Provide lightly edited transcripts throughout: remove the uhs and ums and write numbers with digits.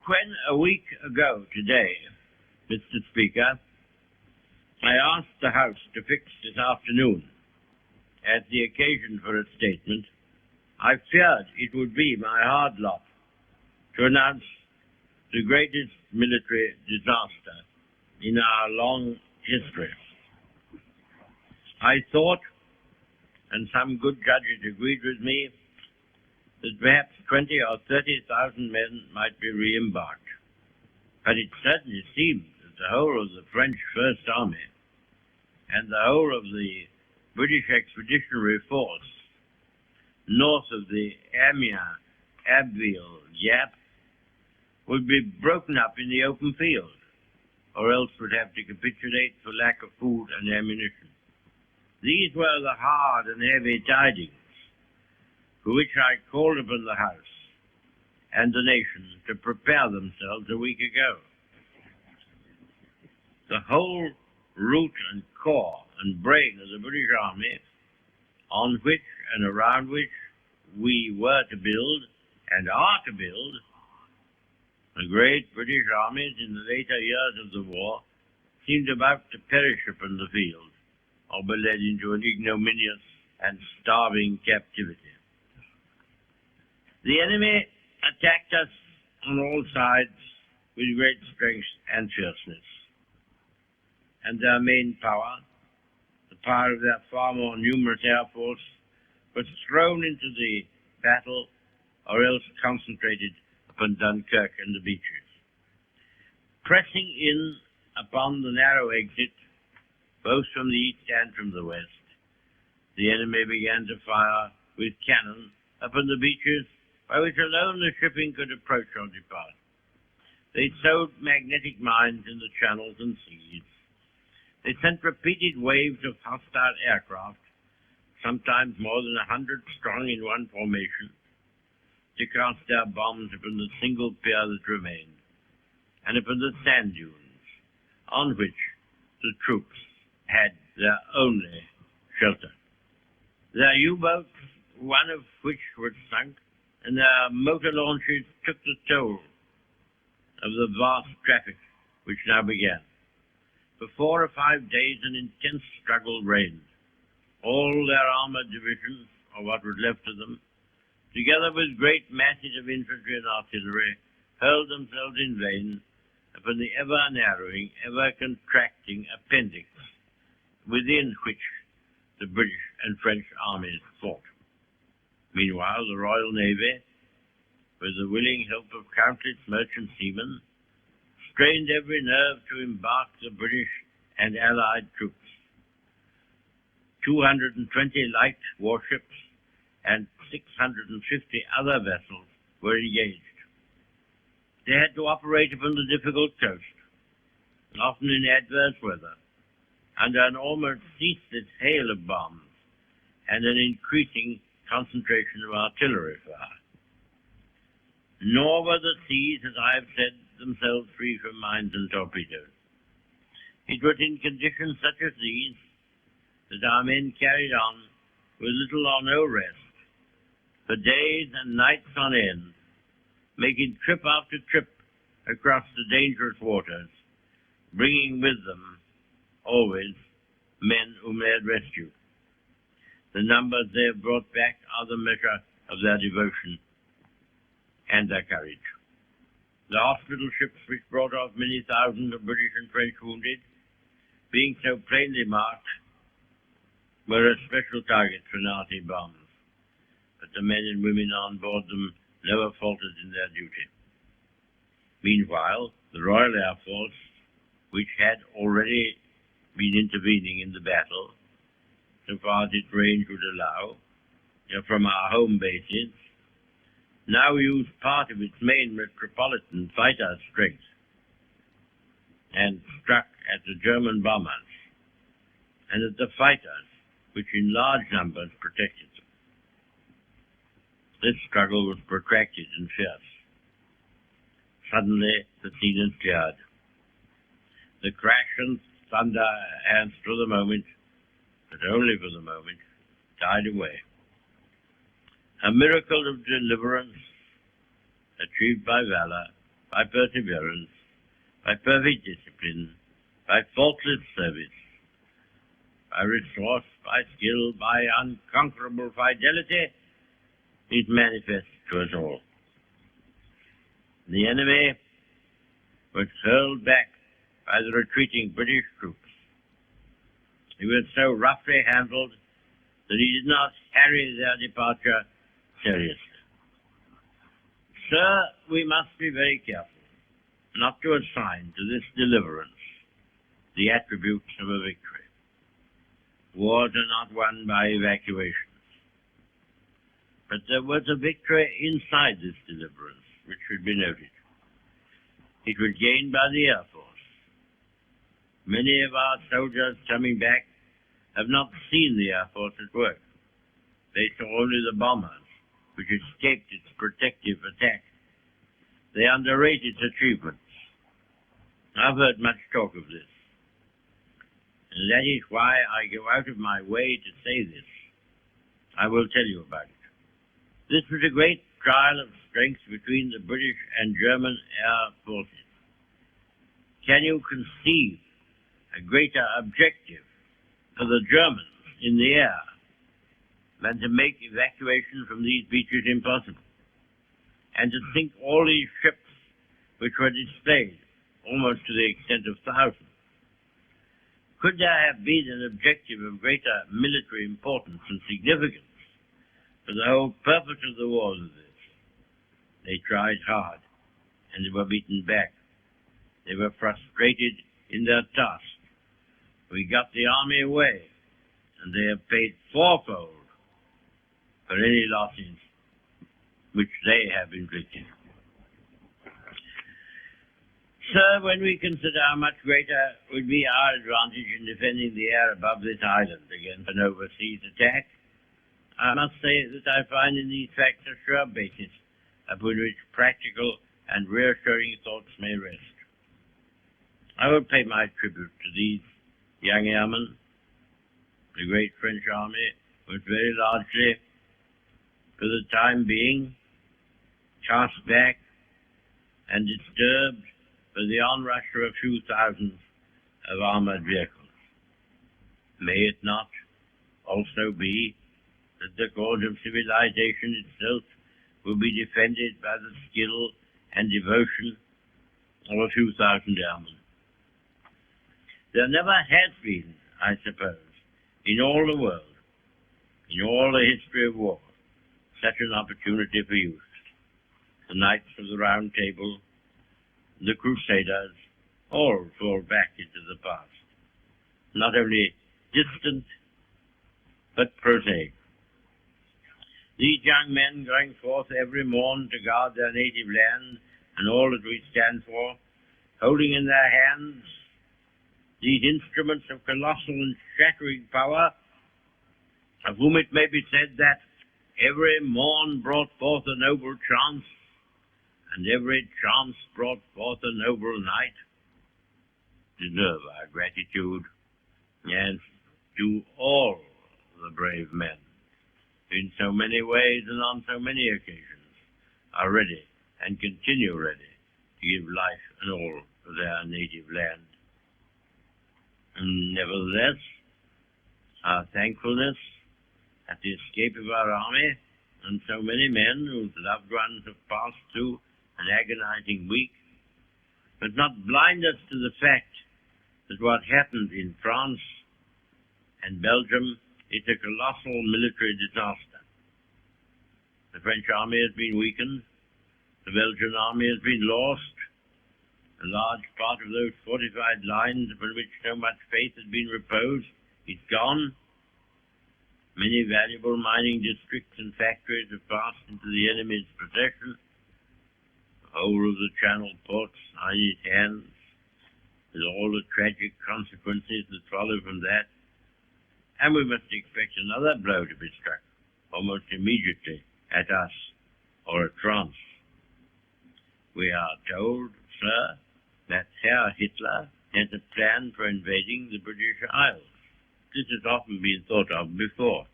When a week ago today, Mr. Speaker, I asked the House to fix this afternoon as the occasion for a statement, I feared it would be my hard lot to announce the greatest military disaster in our long history. I thought, and some good judges agreed with me, that perhaps 20 or 30,000 men might be re-embarked. But it certainly seemed that the whole of the French First Army and the whole of the British Expeditionary Force north of the Amiens, Abbeville gap would be broken up in the open field, or else would have to capitulate for lack of food and ammunition. These were the hard and heavy tidings for which I called upon the House and the nation to prepare themselves a week ago. The whole root and core and brain of the British Army, on which and around which we were to build and are to build, the great British armies in the later years of the war seemed about to perish upon the field or be led into an ignominious and starving captivity. The enemy attacked us on all sides with great strength and fierceness, and their main power, the power of their far more numerous air force, was thrown into the battle or else concentrated upon Dunkirk and the beaches. Pressing in upon the narrow exit, both from the east and from the west, the enemy began to fire with cannon upon the beaches by which alone the shipping could approach or depart. They sowed magnetic mines in the channels and seas. They sent repeated waves of hostile aircraft, sometimes more than 100 strong in one formation, to cast their bombs upon the single pier that remained, and upon the sand dunes on which the troops had their only shelter. Their U-boats, one of which was sunk, and their motor launches took the toll of the vast traffic which now began. For 4 or 5 days an intense struggle reigned. All their armored divisions, or what was left of them, together with great masses of infantry and artillery, hurled themselves in vain upon the ever-narrowing, ever-contracting appendix within which the British and French armies fought. Meanwhile, the Royal Navy, with the willing help of countless merchant seamen, strained every nerve to embark the British and Allied troops. 220 light warships and 650 other vessels were engaged. They had to operate upon the difficult coast, often in adverse weather, under an almost ceaseless hail of bombs and an increasing concentration of artillery fire. Nor were the seas, as I have said, themselves free from mines and torpedoes. It was in conditions such as these that our men carried on with little or no rest, for days and nights on end, making trip after trip across the dangerous waters, bringing with them always men whom they had rescued. The numbers they have brought back are the measure of their devotion and their courage. The hospital ships which brought off many thousands of British and French wounded, being so plainly marked, were a special target for Nazi bombs, but the men and women on board them never faltered in their duty. Meanwhile, the Royal Air Force, which had already been intervening in the battle, so far as its range would allow, from our home bases, now used part of its main metropolitan fighter strength and struck at the German bombers and at the fighters, which in large numbers protected them. This struggle was protracted and fierce. Suddenly, the scene is cleared. The crash and thunder has, for the moment, but only for the moment, died away. A miracle of deliverance achieved by valor by perseverance, by perfect discipline, by faultless service, by resource, by skill, by unconquerable fidelity, is manifest to us all. The enemy was hurled back by the retreating British troops. He was so roughly handled that he did not carry their departure seriously. Sir, we must be very careful not to assign to this deliverance the attributes of a victory. Wars are not won by evacuations. But there was a victory inside this deliverance, which should be noted. It was gained by the Air Force. Many of our soldiers coming back have not seen the Air Force at work. They saw only the bombers, which escaped its protective attack. They underrate its achievements. I've heard much talk of this. And that is why I go out of my way to say this. I will tell you about it. This was a great trial of strength between the British and German air forces. Can you conceive a greater objective for the Germans in the air than to make evacuation from these beaches impossible? And to think all these ships which were displayed almost to the extent of thousands. Could there have been an objective of greater military importance and significance for the whole purpose of the war than this? They tried hard, and they were beaten back. They were frustrated in their task. We got the army away, and they have paid fourfold for any losses which they have inflicted. Sir, when we consider how much greater would be our advantage in defending the air above this island against an overseas attack, I must say that I find in these facts a sure basis upon which practical and reassuring thoughts may rest. I will pay my tribute to these young airmen. The great French army was very largely, for the time being, cast back and disturbed by the onrush of a few thousands of armored vehicles. May it not also be that the cause of civilization itself will be defended by the skill and devotion of a few thousand airmen? There never has been, I suppose, in all the world, in all the history of war, such an opportunity for youth. The Knights of the Round Table, the Crusaders, all fall back into the past, not only distant, but prosaic. These young men going forth every morn to guard their native land and all that we stand for, holding in their hands these instruments of colossal and shattering power, of whom it may be said that every morn brought forth a noble chance, and every chance brought forth a noble night, deserve our gratitude, yes, to all the brave men, in so many ways and on so many occasions, are ready and continue ready to give life and all for their native land. And nevertheless, our thankfulness at the escape of our army and so many men whose loved ones have passed through an agonizing week, but not blind us to the fact that what happened in France and Belgium is a colossal military disaster. The French army has been weakened, the Belgian army has been lost, a large part of those fortified lines upon which so much faith had been reposed is gone. Many valuable mining districts and factories have passed into the enemy's possession. The whole of the Channel ports are in his hands, with all the tragic consequences that follow from that. And we must expect another blow to be struck, almost immediately, at us or at France. We are told, sir, that Herr Hitler has a plan for invading the British Isles. This has often been thought of before.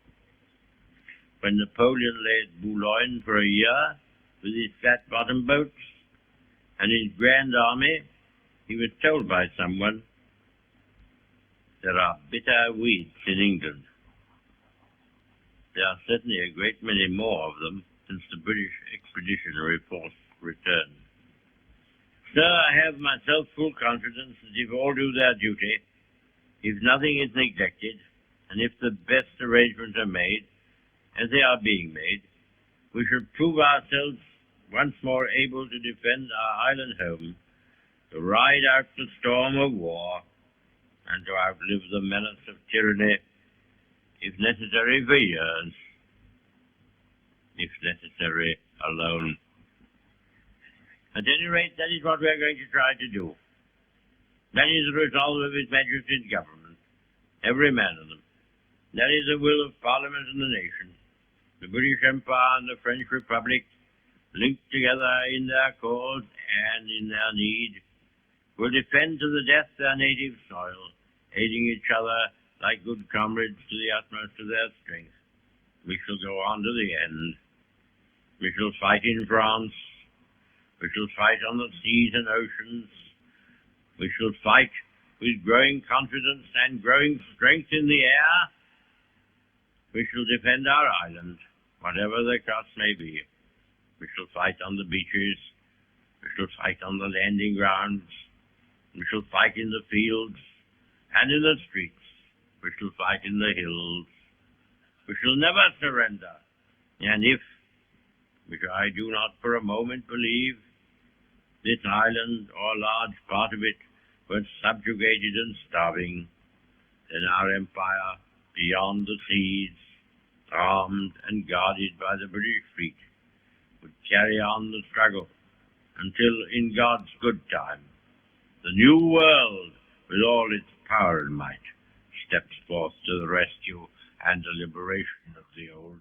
When Napoleon lay at Boulogne for a year with his flat-bottom boats, and his grand army, he was told by someone, there are bitter weeds in England. There are certainly a great many more of them since the British Expeditionary Force returned. Sir, I have myself full confidence that if all do their duty, if nothing is neglected, and if the best arrangements are made, as they are being made, we shall prove ourselves once more able to defend our island home, to ride out the storm of war, and to outlive the menace of tyranny, if necessary for years, if necessary alone. At any rate, that is what we are going to try to do. That is the resolve of His Majesty's government, every man of them. That is the will of Parliament and the nation. The British Empire and the French Republic, linked together in their cause and in their need, will defend to the death their native soil, aiding each other like good comrades to the utmost of their strength. We shall go on to the end. We shall fight in France. We shall fight on the seas and oceans. We shall fight with growing confidence and growing strength in the air. We shall defend our island, whatever the cost may be. We shall fight on the beaches. We shall fight on the landing grounds. We shall fight in the fields and in the streets. We shall fight in the hills. We shall never surrender. And if, which I do not for a moment believe, this island or a large part of it were subjugated and starving, then our empire beyond the seas, armed and guarded by the British fleet, would carry on the struggle until, in God's good time, the new world, with all its power and might, steps forth to the rescue and the liberation of the old.